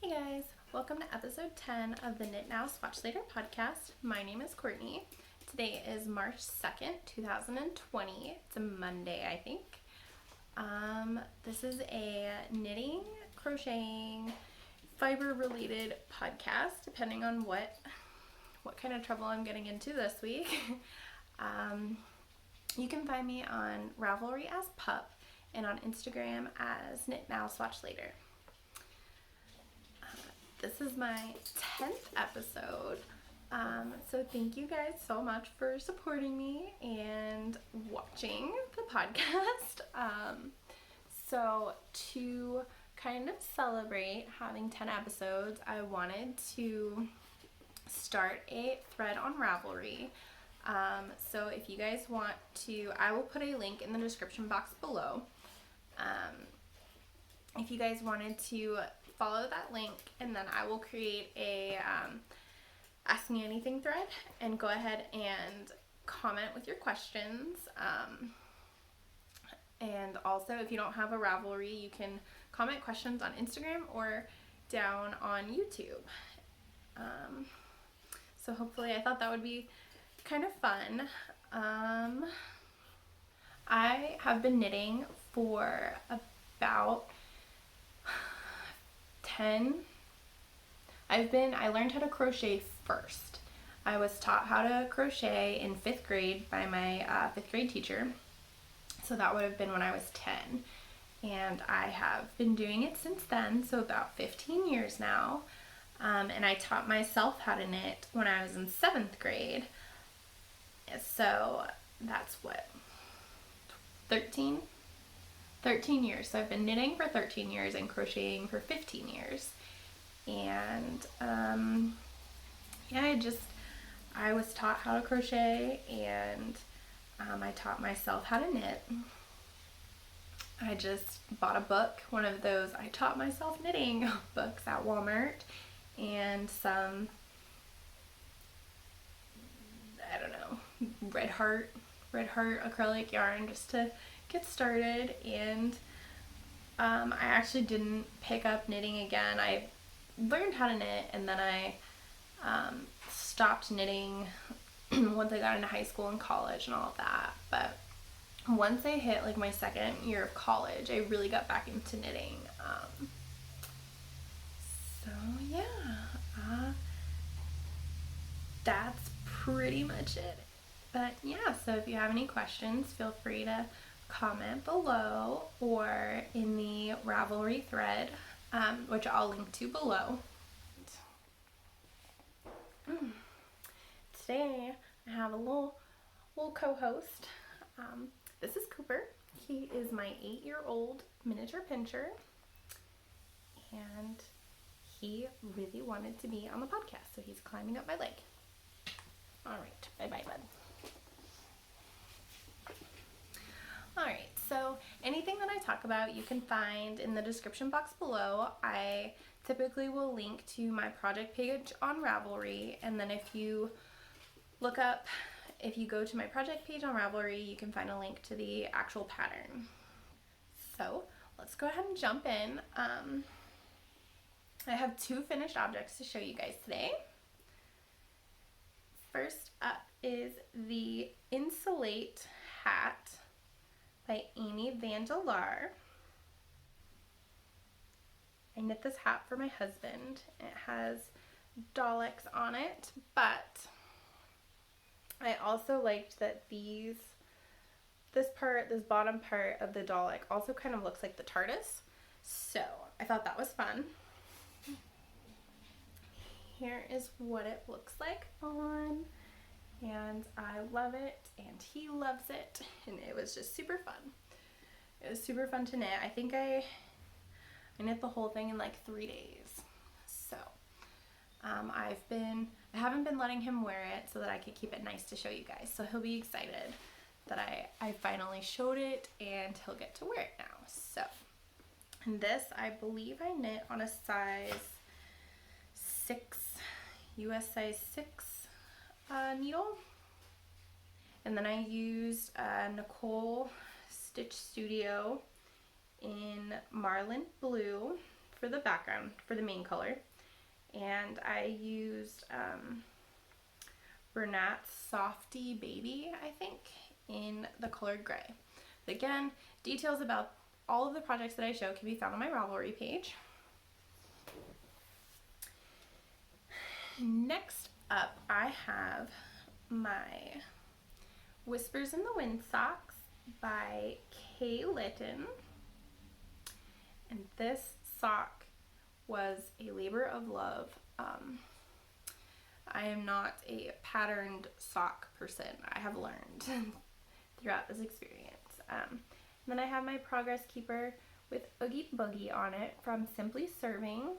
Hey guys, welcome to episode 10 of the Knit Now Swatch Later podcast. My name is Courtney. Today is March 2nd, 2020. It's a Monday, I think. This is a knitting, crocheting, fiber-related podcast, depending on what kind of trouble I'm getting into this week. You can find me on Ravelry as Pup and on Instagram as Knit Now Swatch Later. This is my 10th episode, so thank you guys so much for supporting me and watching the podcast. So to kind of celebrate having 10 episodes, I wanted to start a thread on Ravelry. So if you guys want to, I will put a link in the description box below. If you guys wanted to follow that link, and then I will create a Ask Me Anything thread and go ahead and comment with your questions. And also, if you don't have a Ravelry, you can comment questions on Instagram or down on YouTube. So hopefully, I thought that would be kind of fun. I have been knitting for about I learned how to crochet first. I was taught how to crochet in 5th grade by my 5th grade teacher. So that would have been when I was 10. And I have been doing it since then, so about 15 years now. And I taught myself how to knit when I was in 7th grade. So that's what, 13 years. So I've been knitting for 13 years and crocheting for 15 years. And I was taught how to crochet, and I taught myself how to knit. I just bought a book, one of those I taught myself knitting books at Walmart, and some, I don't know, red heart acrylic yarn just to get started. And I actually didn't pick up knitting again. I learned how to knit, and then I stopped knitting once I got into high school and college and all of that. But once I hit like my second year of college, I really got back into knitting. So yeah, that's pretty much it. But yeah, so if you have any questions, feel free to comment below or in the Ravelry thread, which I'll link to below. Today I have a little co-host. This is Cooper. He is my 8-year-old miniature pincher, and he really wanted to be on the podcast, so he's climbing up my leg. All right, bye-bye, bud. Alright, so anything that I talk about you can find in the description box below. I typically will link to my project page on Ravelry, and then if you go to my project page on Ravelry, you can find a link to the actual pattern. So let's go ahead and jump in. I have 2 finished objects to show you guys today. First up is the Insulate Hat by Amy Van de Laar. I knit this hat for my husband. It has Daleks on it, but I also liked that this bottom part of the Dalek also kind of looks like the TARDIS. So I thought that was fun. Here is what it looks like on, and I love it, and he loves it, and it was just super fun. It was super fun to knit. I think I knit the whole thing in like 3 days. So I haven't been letting him wear it so that I could keep it nice to show you guys. So he'll be excited that I finally showed it, and he'll get to wear it now. So, and this, I believe I knit on a size 6, US size 6 needle. And then I used Nicole Stitch Studio in Marlin Blue for the background, for the main color. And I used Bernat's Softy Baby, I think, in the color gray. But again, details about all of the projects that I show can be found on my Ravelry page. Next up, I have my Whispers in the Wind socks by Kay Litton. And this sock was a labor of love. I am not a patterned sock person, I have learned throughout this experience. Then I have my Progress Keeper with Oogie Boogie on it from Simply Serving,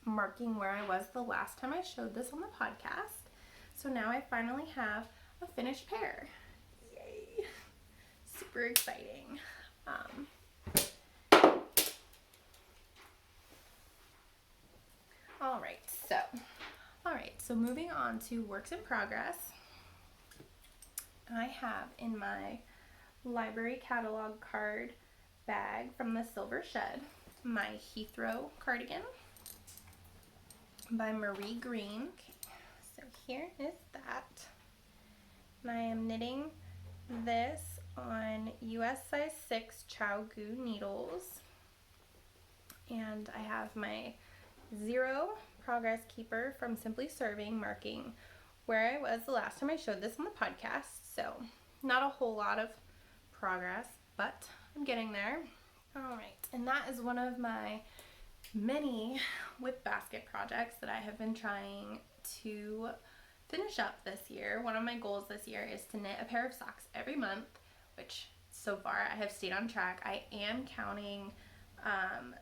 marking where I was the last time I showed this on the podcast. So now I finally have a finished pair. Yay! Super exciting. Alright, so moving on to works in progress. I have in my library catalog card bag from the Silver Shed my Heathrow Cardigan by Marie Green. So here is that. And I am knitting this on US size 6 Chow Goo needles. And I have my Zero Progress Keeper from Simply Serving, marking where I was the last time I showed this on the podcast. So not a whole lot of progress, but I'm getting there. Alright, and that is one of my many whip basket projects that I have been trying to finish up this year. One of my goals this year is to knit a pair of socks every month, which so far I have stayed on track. I am counting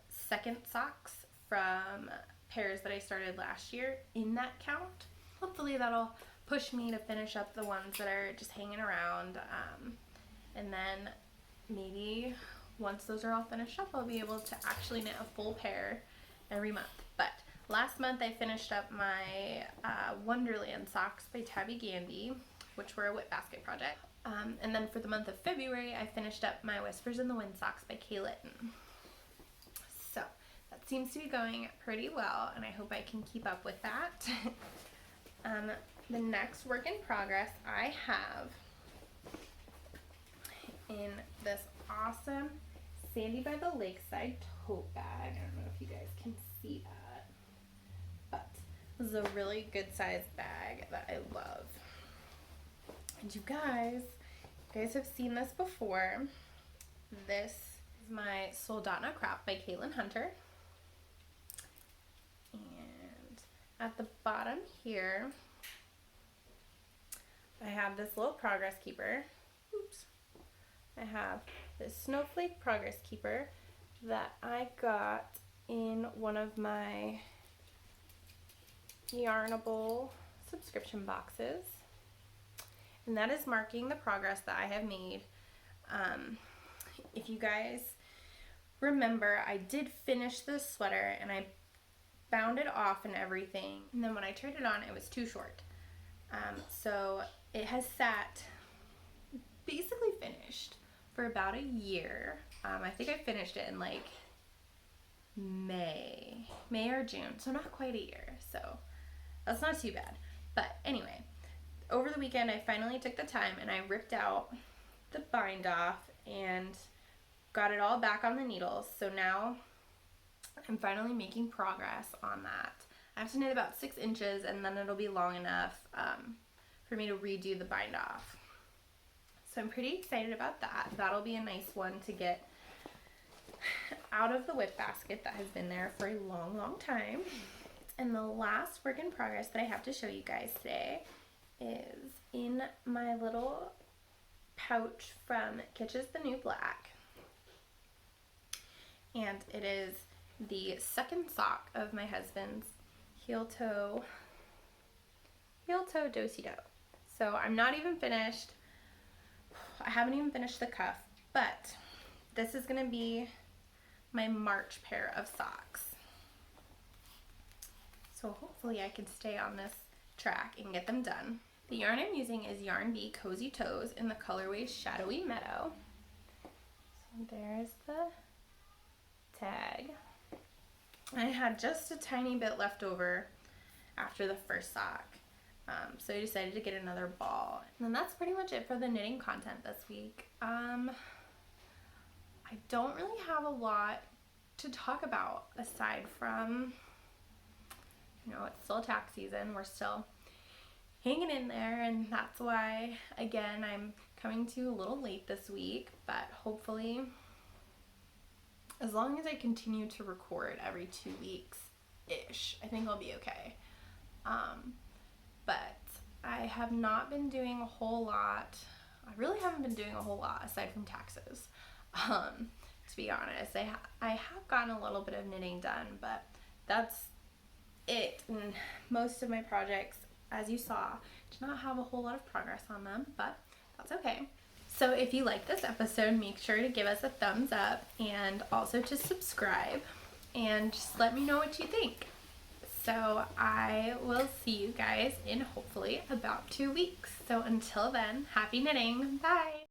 second socks from pairs that I started last year in that count. Hopefully that'll push me to finish up the ones that are just hanging around, and then maybe once those are all finished up, I'll be able to actually knit a full pair every month. But last month I finished up my Wonderland socks by Tabby Gandy, which were a whip basket project. And then for the month of February, I finished up my Whispers in the Wind socks by Kay Litton. So that seems to be going pretty well, and I hope I can keep up with that. The next work in progress I have in this awesome Sandy by the Lakeside tote bag. I don't know if you guys can see that, but this is a really good sized bag that I love. And you guys have seen this before. This is my Soldotna Crop by Caitlin Hunter. And at the bottom here, I have this little Progress Keeper. Oops. I have this Snowflake Progress Keeper that I got in one of my Yarnable subscription boxes. And that is marking the progress that I have made. If you guys remember, I did finish this sweater and I bound it off and everything. And then when I turned it on, it was too short. So it has sat basically finished for about a year. I think I finished it in like May or June, so not quite a year. So that's not too bad. But anyway, over the weekend I finally took the time and I ripped out the bind off and got it all back on the needles. So now I'm finally making progress on that. I have to knit about 6 inches and then it'll be long enough for me to redo the bind off. So I'm pretty excited about that. That'll be a nice one to get out of the whip basket that has been there for a long, long time. And the last work in progress that I have to show you guys today is in my little pouch from Kitsch's The New Black. And it is the second sock of my husband's heel toe do-si-do. So I'm not even finished. I haven't even finished the cuff, but this is going to be my March pair of socks. So hopefully I can stay on this track and get them done. The yarn I'm using is Yarn Bee Cozy Toes in the colorway Shadowy Meadow. So there's the tag. I had just a tiny bit left over after the first sock. So I decided to get another ball. And then that's pretty much it for the knitting content this week. I don't really have a lot to talk about aside from, you know, it's still tax season. We're still hanging in there, and that's why, again, I'm coming to you a little late this week, but hopefully, as long as I continue to record every 2 weeks-ish, I think I'll be okay. But I have not been doing a whole lot. I really haven't been doing a whole lot aside from taxes. To be honest, I have gotten a little bit of knitting done, but that's it. And most of my projects, as you saw, do not have a whole lot of progress on them, but that's okay. So if you like this episode, make sure to give us a thumbs up and also to subscribe and just let me know what you think. So I will see you guys in hopefully about 2 weeks. So until then, happy knitting. Bye.